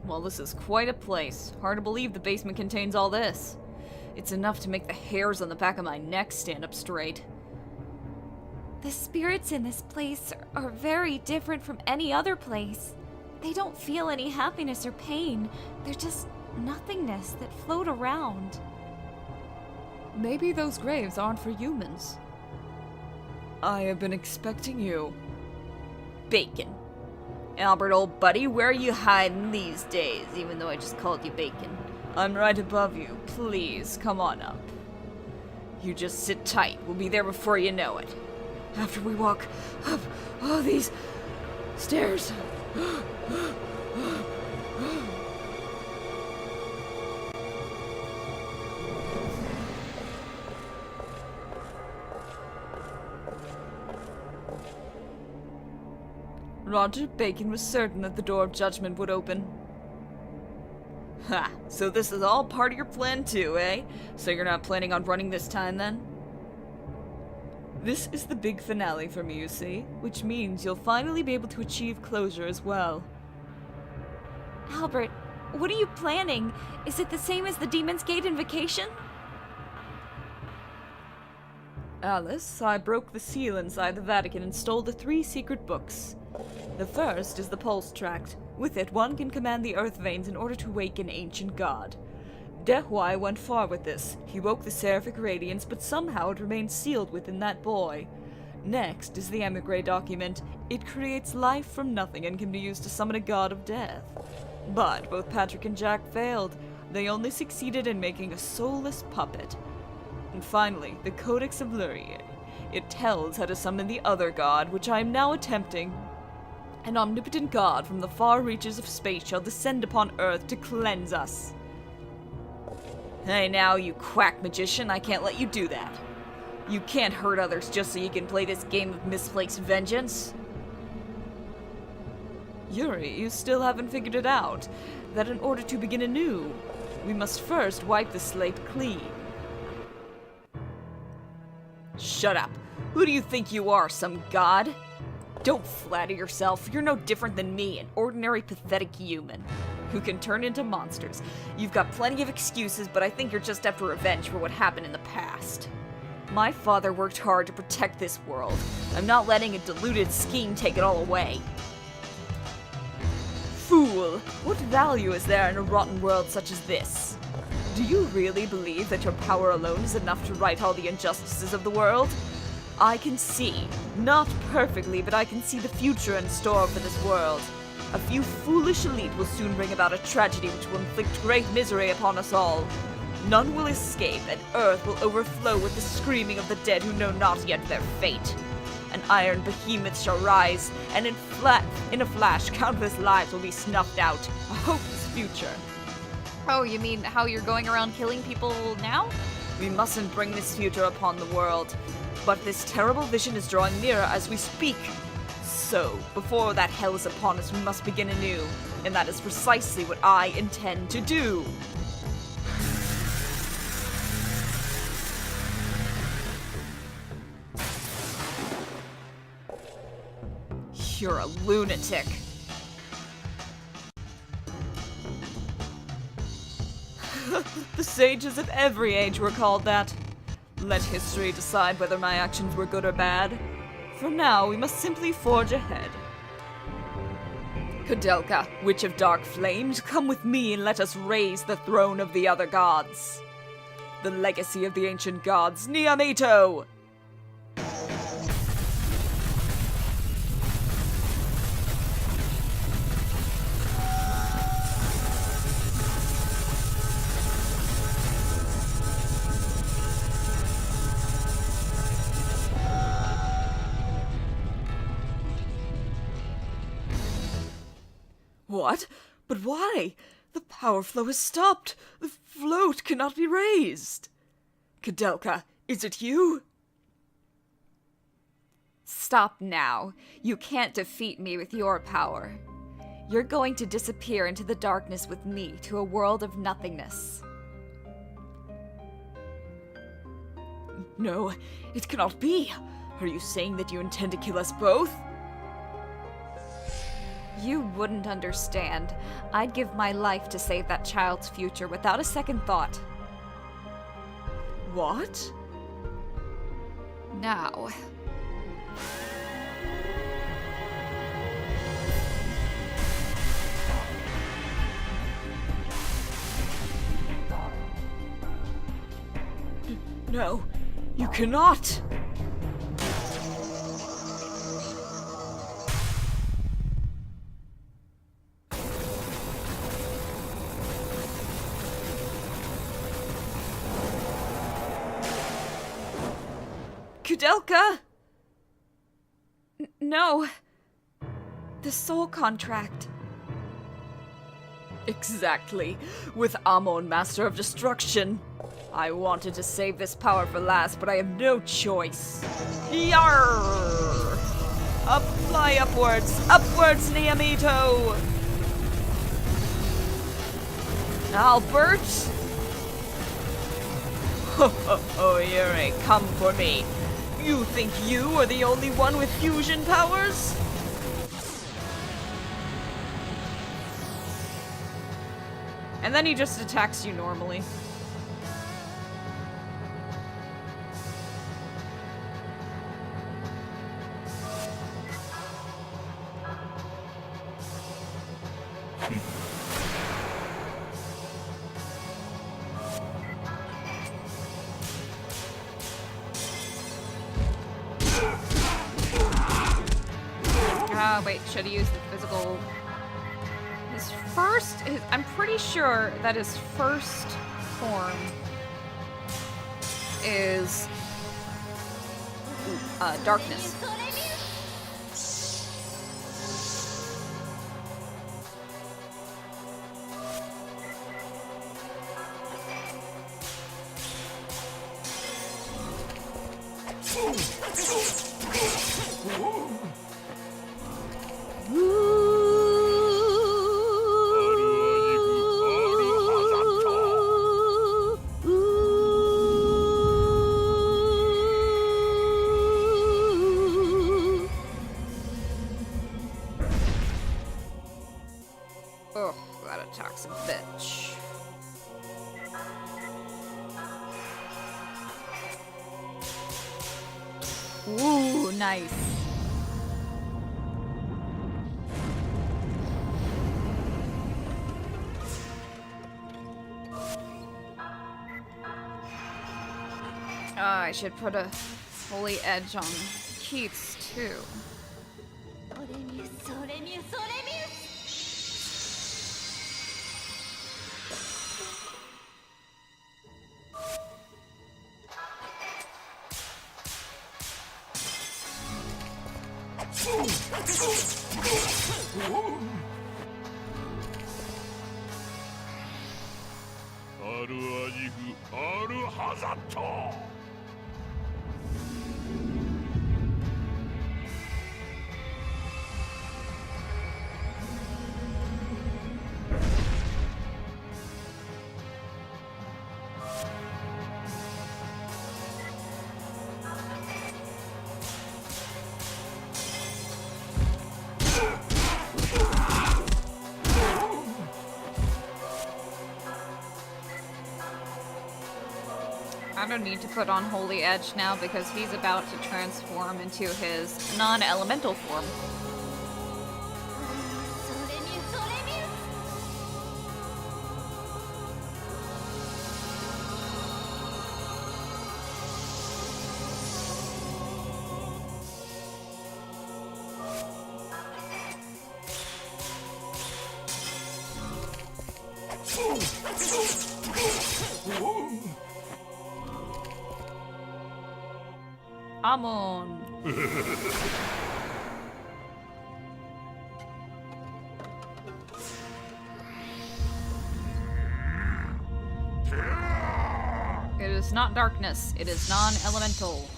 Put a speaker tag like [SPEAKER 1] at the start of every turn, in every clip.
[SPEAKER 1] Well, this is quite a place. Hard to believe the basement contains all this. It's enough to make the hairs on the back of my neck stand up straight.
[SPEAKER 2] The spirits in this place are very different from any other place. They don't feel any happiness or pain. They're just nothingness that float around.
[SPEAKER 1] Maybe those graves aren't for humans. I have been expecting you. Bacon. Albert, old buddy, where are you hiding these days, even though I just called you Bacon? I'm right above you. Please, come on up. You just sit tight. We'll be there before you know it. After we walk up all these stairs. Roger Bacon was certain that the door of judgment would open. Ha! So this is all part of your plan too, eh? So you're not planning on running this time then? This is the big finale for me, you see, which means you'll finally be able to achieve closure as well.
[SPEAKER 2] Albert, what are you planning? Is it the same as the Demon's Gate invocation?
[SPEAKER 1] Alice, I broke the seal inside the Vatican and stole the 3 secret books. The first is the Pulse Tract. With it, one can command the earth veins in order to wake an ancient god. Dehuai went far with this. He woke the seraphic radiance, but somehow it remained sealed within that boy. Next is the Emigre document. It creates life from nothing and can be used to summon a god of death. But both Patrick and Jack failed. They only succeeded in making a soulless puppet. And finally, the Codex of Lurie. It tells how to summon the other god, which I am now attempting. An omnipotent god from the far reaches of space shall descend upon Earth to cleanse us. Hey now, you quack magician, I can't let you do that. You can't hurt others just so you can play this game of misplaced vengeance. Yuri, you still haven't figured it out, that in order to begin anew, we must first wipe the slate clean. Shut up. Who do you think you are, some god? Don't flatter yourself. You're no different than me, an ordinary, pathetic human who can turn into monsters. You've got plenty of excuses, but I think you're just after revenge for what happened in the past. My father worked hard to protect this world. I'm not letting a deluded scheme take it all away. Fool! What value is there in a rotten world such as this? Do you really believe that your power alone is enough to right all the injustices of the world? I can see, not perfectly, but I can see the future in store for this world. A few foolish elite will soon bring about a tragedy which will inflict great misery upon us all. None will escape, and Earth will overflow with the screaming of the dead who know not yet their fate. An iron behemoth shall rise, and in a flash, countless lives will be snuffed out. A hopeless future.
[SPEAKER 2] Oh, you mean how you're going around killing people now?
[SPEAKER 1] We mustn't bring this future upon the world. But this terrible vision is drawing nearer as we speak. So, before that hell is upon us, we must begin anew. And that is precisely what I intend to do. You're a lunatic. The sages of every age were called that. Let history decide whether my actions were good or bad. For now, we must simply forge ahead. Koudelka, Witch of Dark Flames, come with me and let us raise the throne of the other gods. The legacy of the ancient gods, Neameeto! What? But why? The power flow has stopped. The float cannot be raised. Koudelka, is it you?
[SPEAKER 2] Stop now. You can't defeat me with your power. You're going to disappear into the darkness with me to a world of nothingness.
[SPEAKER 1] No, it cannot be. Are you saying that you intend to kill us both? You wouldn't understand. I'd give my life to save that child's future without a second thought. What? Now. No, you cannot! Koudelka! No. The soul contract. Exactly. With Amon, Master of Destruction. I wanted to save this power for last, but I have no choice. Yarr! Fly upwards! Upwards, Neameeto! Albert? Oh, you ain't come for me. You think you are the only one with fusion powers? And then he just attacks you normally. Wait, should he use the physical? I'm pretty sure that his first form is darkness. Ugh, that attack's a bitch. Ooh, nice. I should put a holy edge on Keith's too. I don't need to put on Holy Edge now because he's about to transform into his non-elemental form. Amon. It is not darkness, it is non-elemental.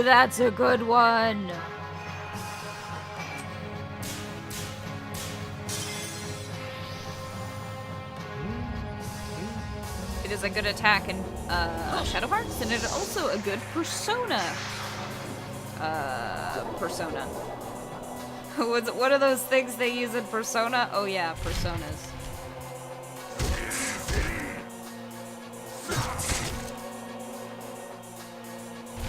[SPEAKER 1] Ooh, that's a good one. It is a good attack in Shadow Hearts, and it is also a good persona. Persona. What are those things they use in Persona? Oh yeah, personas.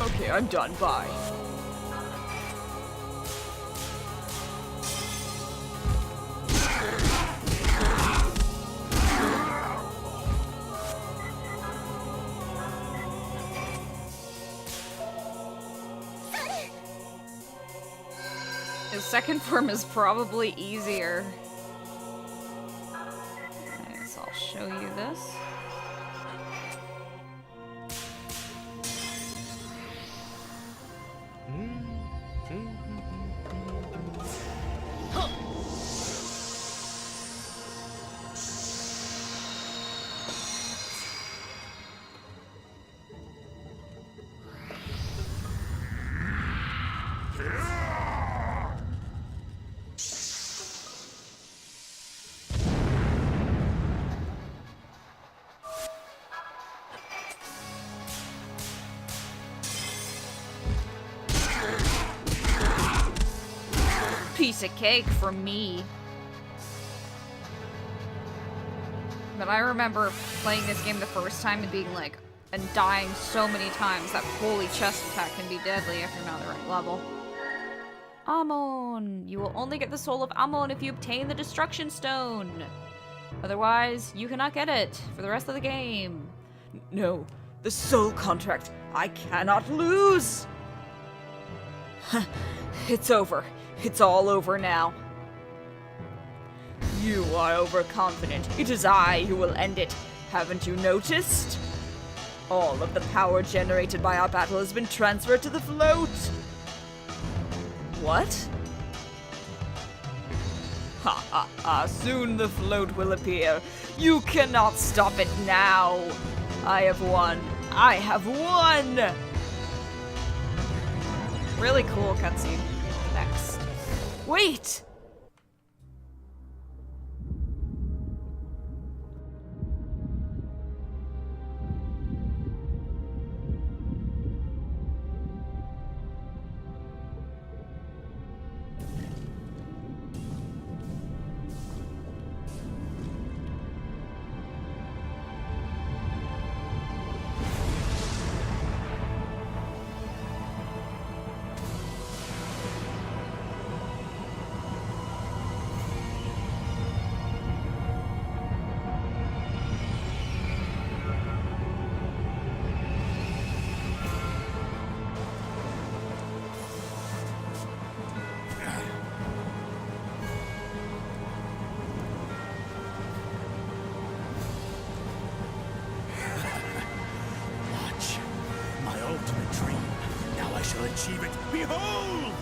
[SPEAKER 1] Okay, I'm done. Bye. His second form is probably easier. I guess I'll show you this. Piece of cake for me. But I remember playing this game the first time and being like, and dying so many times that holy chest attack can be deadly if you're not the right level. Amon! You will only get the soul of Amon if you obtain the destruction stone. Otherwise, you cannot get it for the rest of the game. No, the soul contract. I cannot lose! It's over. It's all over now. You are overconfident. It is I who will end it. Haven't you noticed? All of the power generated by our battle has been transferred to the float. What? Ha ha ha, soon the float will appear. You cannot stop it now. I have won. I have won! Really cool cutscene. Next. Wait!
[SPEAKER 3] Achieve it. Behold!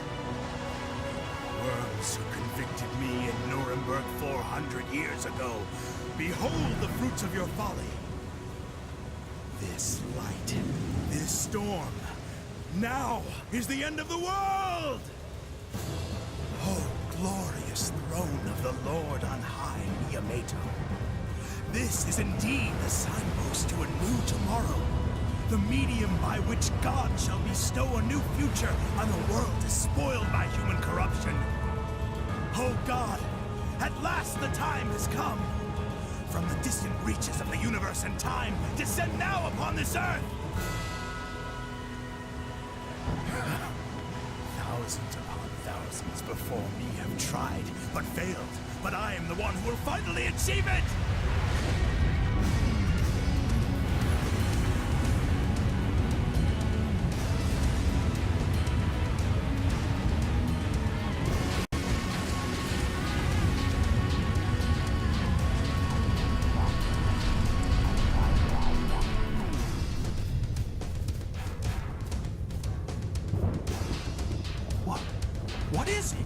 [SPEAKER 3] Worms who convicted me in Nuremberg 400 years ago. Behold the fruits of your folly. This light, this storm, now is the end of the world! Oh, glorious throne of the Lord on high, Neameeto. This is indeed the signpost to a new tomorrow. The medium by which God shall bestow a new future on a world despoiled by human corruption. Oh God, at last the time has come. From the distant reaches of the universe and time, descend now upon this earth! Thousands upon thousands before me have tried, but failed. But I am the one who will finally achieve it! What is it?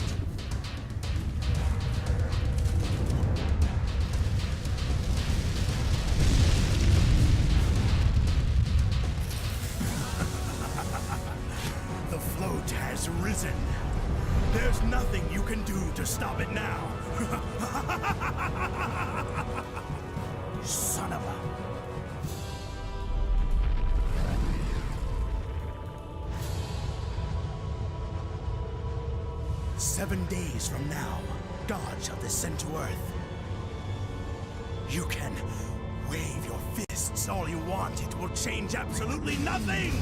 [SPEAKER 3] arisen. There's nothing you can do to stop it now. Son of a... 7 days from now, God shall descend to Earth. You can wave your fists all you want, it will change absolutely nothing!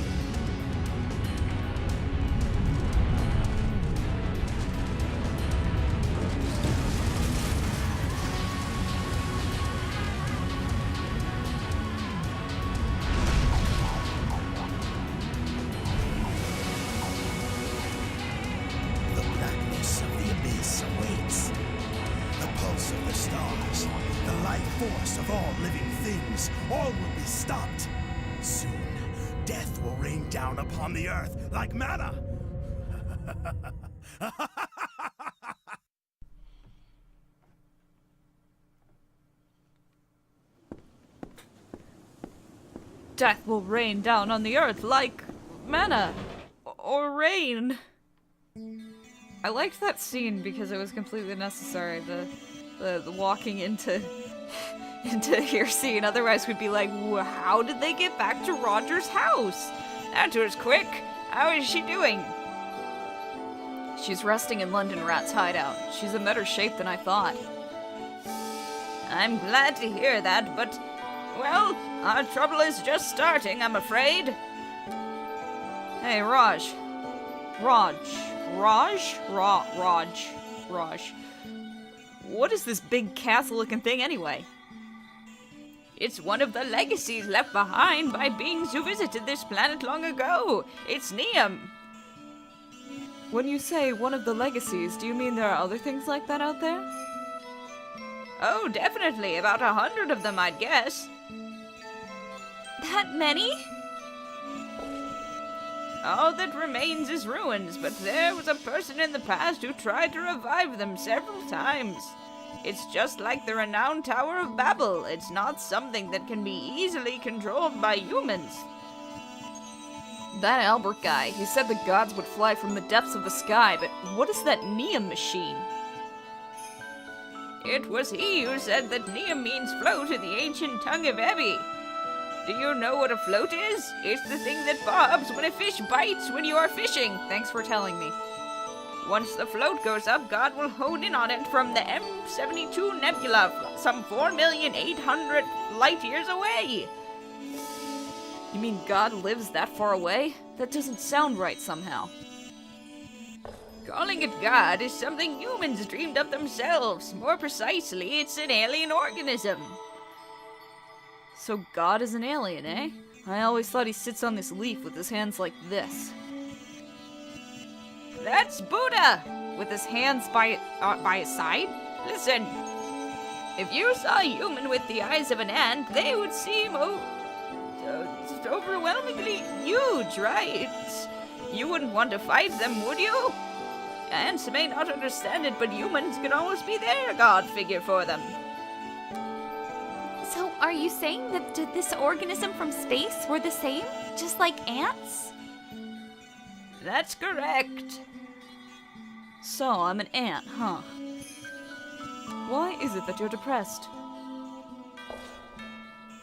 [SPEAKER 3] Force of all living things, all will be stopped. Soon, death will rain down upon the earth like manna.
[SPEAKER 1] Death will rain down on the earth like manna or rain. I liked that scene because it was completely necessary. The walking into here scene. Otherwise we'd be like, how did they get back to Roger's house? That was quick. How is she doing? She's resting in London Rat's hideout. She's in better shape than I thought. I'm glad to hear that, but, well, our trouble is just starting, I'm afraid. Hey, Raj. What is this big castle-looking thing anyway? It's one of the legacies left behind by beings who visited this planet long ago. It's Neameeto. When you say one of the legacies, do you mean there are other things like that out there? Oh, definitely. About 100 of them, I'd guess.
[SPEAKER 2] That many?
[SPEAKER 1] All that remains is ruins, but there was a person in the past who tried to revive them several times. It's just like the renowned Tower of Babel. It's not something that can be easily controlled by humans. That Albert guy, he said the gods would fly from the depths of the sky, but what is that Neameeto machine? It was he who said that Neameeto means float in the ancient tongue of Ebby. Do you know what a float is? It's the thing that bobs when a fish bites when you are fishing. Thanks for telling me. Once the float goes up, God will hone in on it from the M72 Nebula, some 4,800,000 light years away. You mean God lives that far away? That doesn't sound right somehow. Calling it God is something humans dreamed up themselves. More precisely, it's an alien organism. So God is an alien, eh? I always thought he sits on this leaf with his hands like this. That's Buddha! With his hands by his side? Listen, if you saw a human with the eyes of an ant, they would seem overwhelmingly huge, right? You wouldn't want to fight them, would you? Ants may not understand it, but humans can almost be their god figure for them.
[SPEAKER 2] So, are you saying that this organism from space were the same? Just like ants?
[SPEAKER 1] That's correct. So, I'm an ant, huh? Why is it that you're depressed?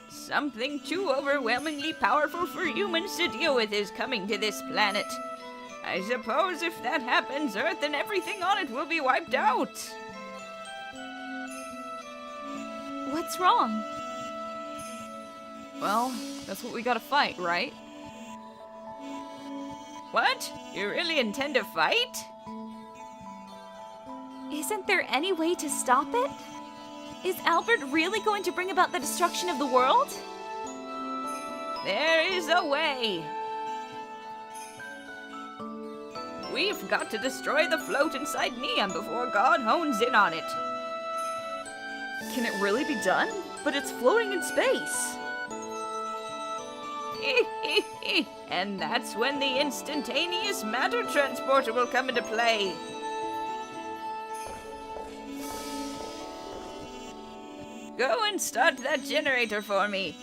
[SPEAKER 1] Something too overwhelmingly powerful for humans to deal with is coming to this planet. I suppose if that happens, Earth and everything on it will be wiped out.
[SPEAKER 2] What's wrong?
[SPEAKER 1] Well, that's what we gotta fight, right? What? You really intend to fight?
[SPEAKER 2] Isn't there any way to stop it? Is Albert really going to bring about the destruction of the world?
[SPEAKER 1] There is a way. We've got to destroy the float inside Neameeto before God hones in on it. Can it really be done? But it's floating in space. And that's when the instantaneous matter transporter will come into play. Go and start that generator for me.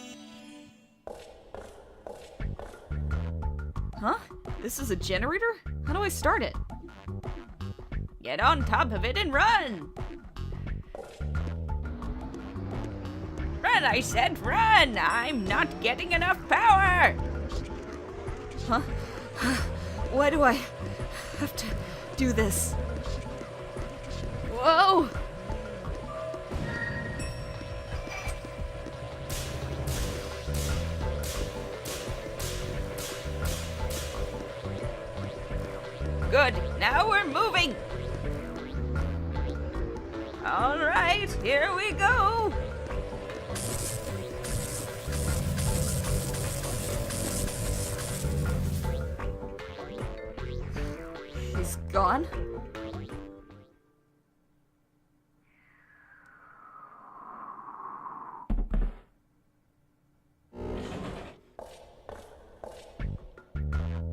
[SPEAKER 1] Huh? This is a generator? How do I start it? Get on top of it and run! Run, I said run! I'm not getting enough power! Huh? Why do I have to do this? Whoa! Good, now we're moving! Alright, here we go! He's gone?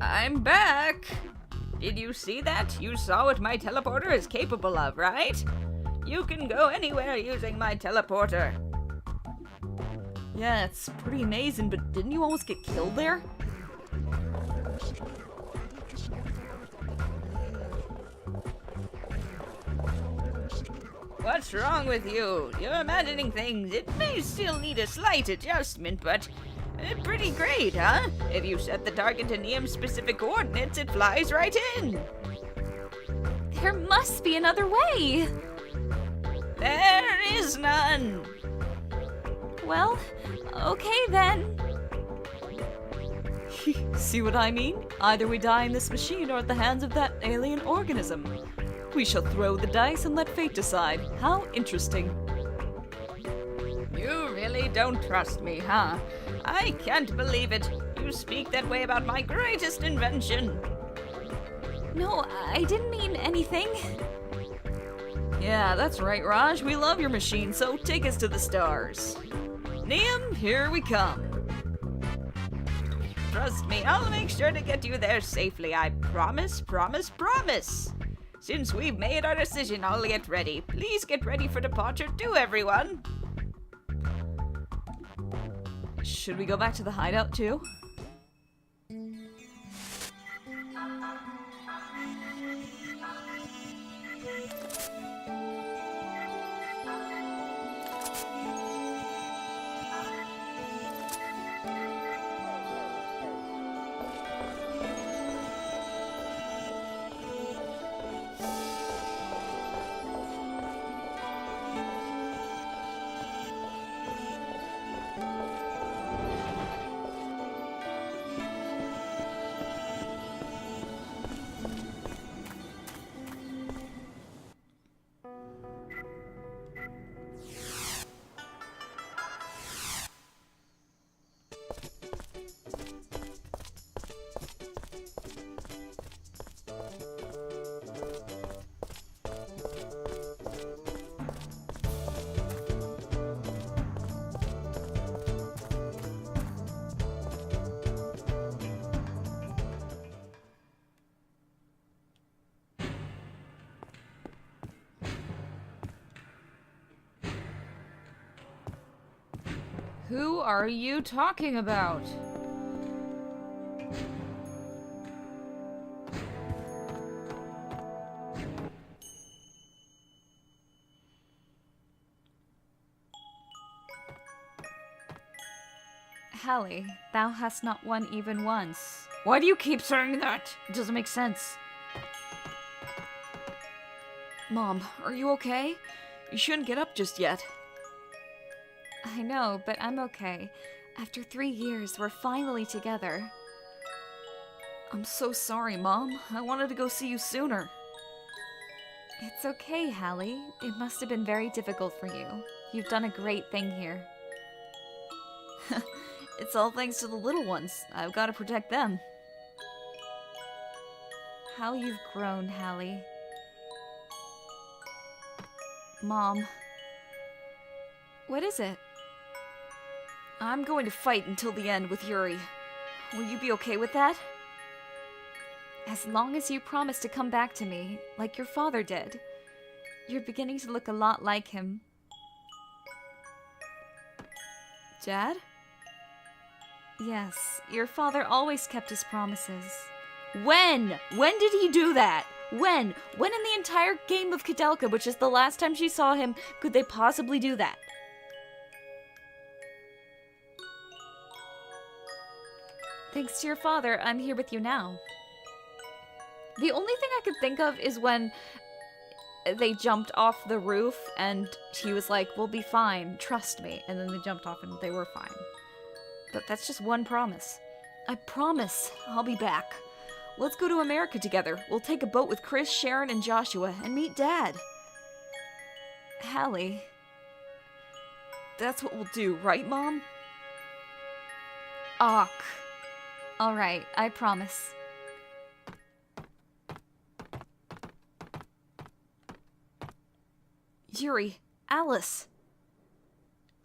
[SPEAKER 1] I'm back! Did you see that? You saw what my teleporter is capable of, right? You can go anywhere using my teleporter. Yeah, it's pretty amazing, but didn't you almost get killed there? What's wrong with you? You're imagining things. It may still need a slight adjustment, but pretty great, huh? If you set the target to Neum-specific coordinates, it flies right in.
[SPEAKER 2] There must be another way.
[SPEAKER 1] There is none.
[SPEAKER 2] Well, okay then.
[SPEAKER 1] See what I mean? Either we die in this machine or at the hands of that alien organism. We shall throw the dice and let fate decide. How interesting. You really don't trust me, huh? I can't believe it. You speak that way about my greatest invention.
[SPEAKER 2] No, I didn't mean anything.
[SPEAKER 1] Yeah, that's right, Raj. We love your machine, so take us to the stars. Neum, here we come. Trust me, I'll make sure to get you there safely. I promise, promise, promise. Since we've made our decision, I'll get ready. Please get ready for departure too, everyone. Should we go back to the hideout too? Who are you talking about?
[SPEAKER 2] Halley, thou hast not won even once.
[SPEAKER 1] Why do you keep saying that? It doesn't make sense. Mom, are you okay? You shouldn't get up just yet.
[SPEAKER 2] I know, but I'm okay. After 3 years, we're finally together.
[SPEAKER 1] I'm so sorry, Mom. I wanted to go see you sooner.
[SPEAKER 2] It's okay, Halley. It must have been very difficult for you. You've done a great thing here.
[SPEAKER 1] It's all thanks to the little ones. I've got to protect them.
[SPEAKER 2] How you've grown, Halley. Mom. What is it?
[SPEAKER 1] I'm going to fight until the end with Yuri. Will you be okay with that?
[SPEAKER 2] As long as you promise to come back to me, like your father did. You're beginning to look a lot like him.
[SPEAKER 1] Dad?
[SPEAKER 2] Yes, your father always kept his promises.
[SPEAKER 1] When? When did he do that? When? When in the entire game of Koudelka, which is the last time she saw him, could they possibly do that?
[SPEAKER 2] Thanks to your father, I'm here with you now.
[SPEAKER 1] The only thing I could think of is when they jumped off the roof and he was like, we'll be fine, trust me. And then they jumped off and they were fine. But that's just one promise. I promise I'll be back. Let's go to America together. We'll take a boat with Chris, Sharon, and Joshua and meet Dad.
[SPEAKER 2] Hallie.
[SPEAKER 1] That's what we'll do, right, Mom?
[SPEAKER 2] Ach. Alright, I promise.
[SPEAKER 1] Yuri, Alice.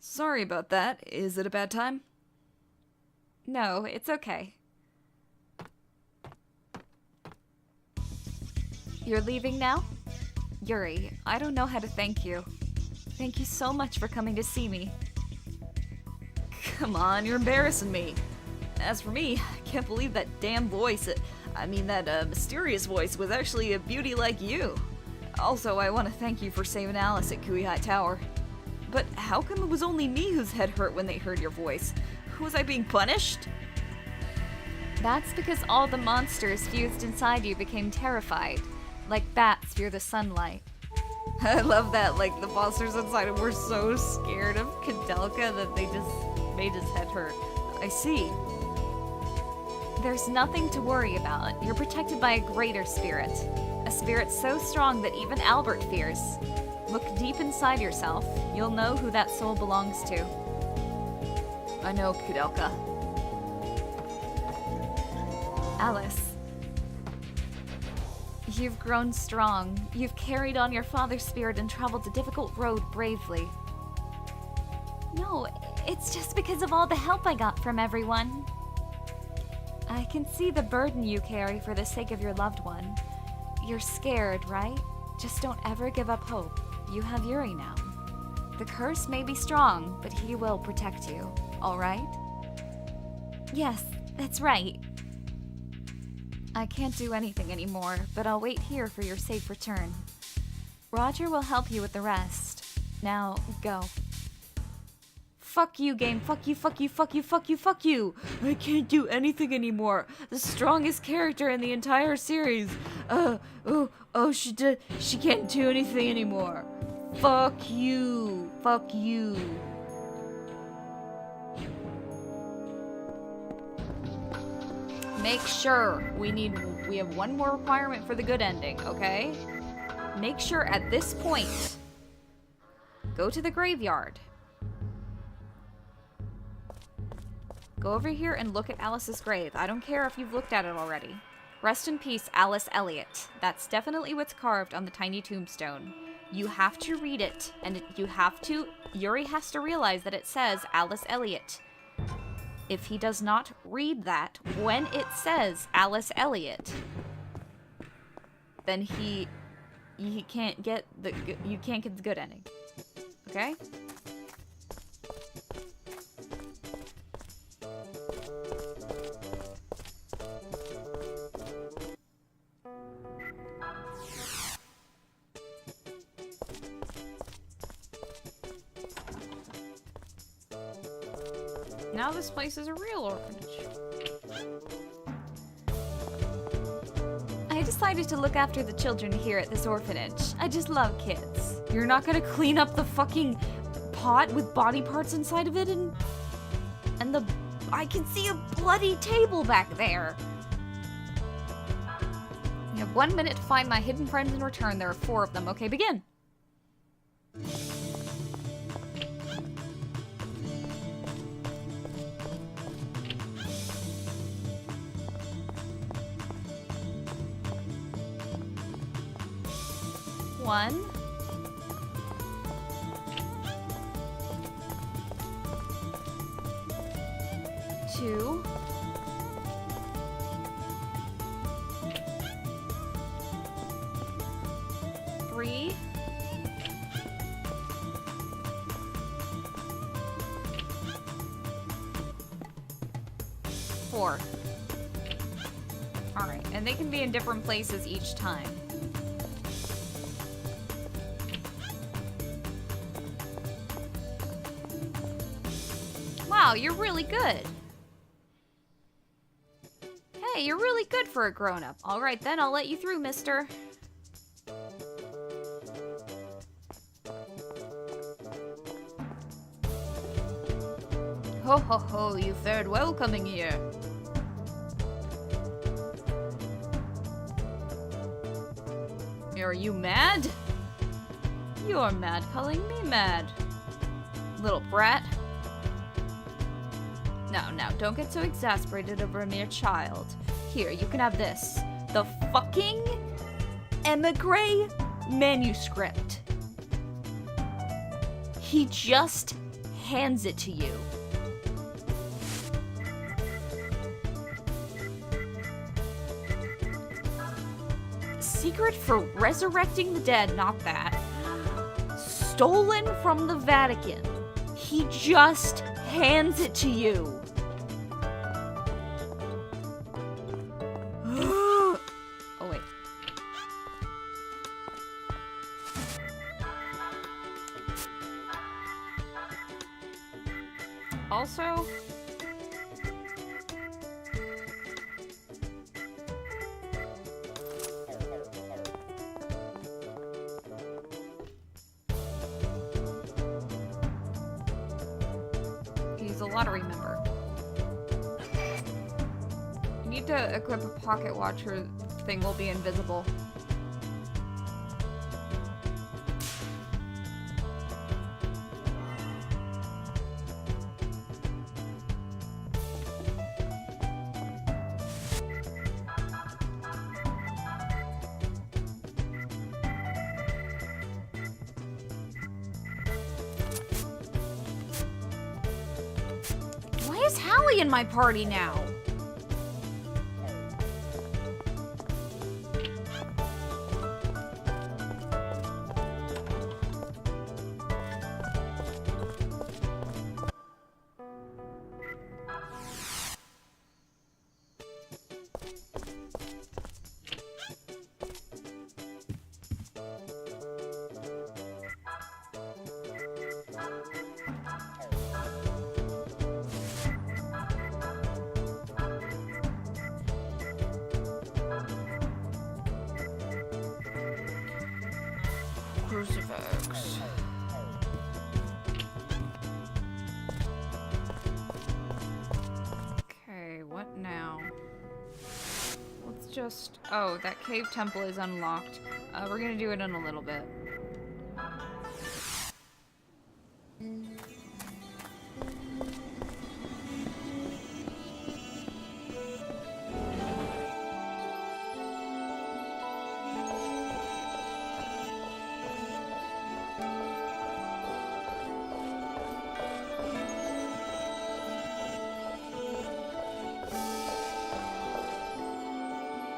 [SPEAKER 1] Sorry about that. Is it a bad time?
[SPEAKER 2] No, it's okay. You're leaving now? Yuri, I don't know how to thank you. Thank you so much for coming to see me.
[SPEAKER 1] Come on, you're embarrassing me. As for me, I can't believe that damn voice. That mysterious voice was actually a beauty like you. Also, I want to thank you for saving Alice at Kui High Tower. But how come it was only me whose head hurt when they heard your voice? Was I being punished?
[SPEAKER 2] That's because all the monsters fused inside you became terrified. Like bats fear the sunlight.
[SPEAKER 1] I love that, like, the monsters inside him were so scared of Koudelka that they just made his head hurt. I see.
[SPEAKER 2] There's nothing to worry about. You're protected by a greater spirit. A spirit so strong that even Albert fears. Look deep inside yourself. You'll know who that soul belongs to.
[SPEAKER 1] I know, Koudelka.
[SPEAKER 2] Alice. You've grown strong. You've carried on your father's spirit and traveled the difficult road bravely. No, it's just because of all the help I got from everyone. I can see the burden you carry for the sake of your loved one. You're scared, right? Just don't ever give up hope. You have Yuri now. The curse may be strong, but he will protect you, all right? Yes, that's right. I can't do anything anymore, but I'll wait here for your safe return. Roger will help you with the rest. Now, go.
[SPEAKER 1] Fuck you, game. Fuck you, fuck you, fuck you, fuck you, fuck you. I can't do anything anymore. The strongest character in the entire series. She can't do anything anymore. Fuck you. Fuck you. Make sure we have one more requirement for the good ending, okay? Make sure at this point, go to the graveyard. Go over here and look at Alice's grave. I don't care if you've looked at it already. Rest in peace, Alice Elliott. That's definitely what's carved on the tiny tombstone. You have to read it, and Yuri has to realize that it says Alice Elliott. If he does not read that when it says Alice Elliott, then you can't get the good ending. Okay? Now this place is a real orphanage.
[SPEAKER 2] I decided to look after the children here at this orphanage. I just love kids.
[SPEAKER 1] You're not gonna clean up the fucking pot with body parts inside of it I can see a bloody table back there. You have 1 minute to find my hidden friends and return. There are 4 of them. Okay, begin. One. 2. 3. 4. Alright, and they can be in different places each time.
[SPEAKER 2] Wow, you're really good. Hey, you're really good for a grown-up. Alright then, I'll let you through, mister.
[SPEAKER 1] Ho ho ho, you fared well coming here. Are you mad? You're mad calling me mad. Little brat. Now, don't get so exasperated over a mere child. Here, you can have this. The fucking Emigre Manuscript. He just hands it to you. Secret for resurrecting the dead, not that. Stolen from the Vatican. He just hands it to you. Oh, wait. Also, he's a lottery member. You need to equip a pocket watch or the thing will be invisible. Why is Halley in my party now? Crucifix. Okay, what now? Let's just... Oh, that cave temple is unlocked. We're gonna do it in a little bit.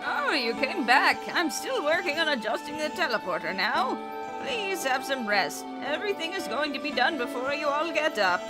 [SPEAKER 1] Oh, you came back. I'm still working on adjusting the teleporter now. Please have some rest. Everything is going to be done before you all get up.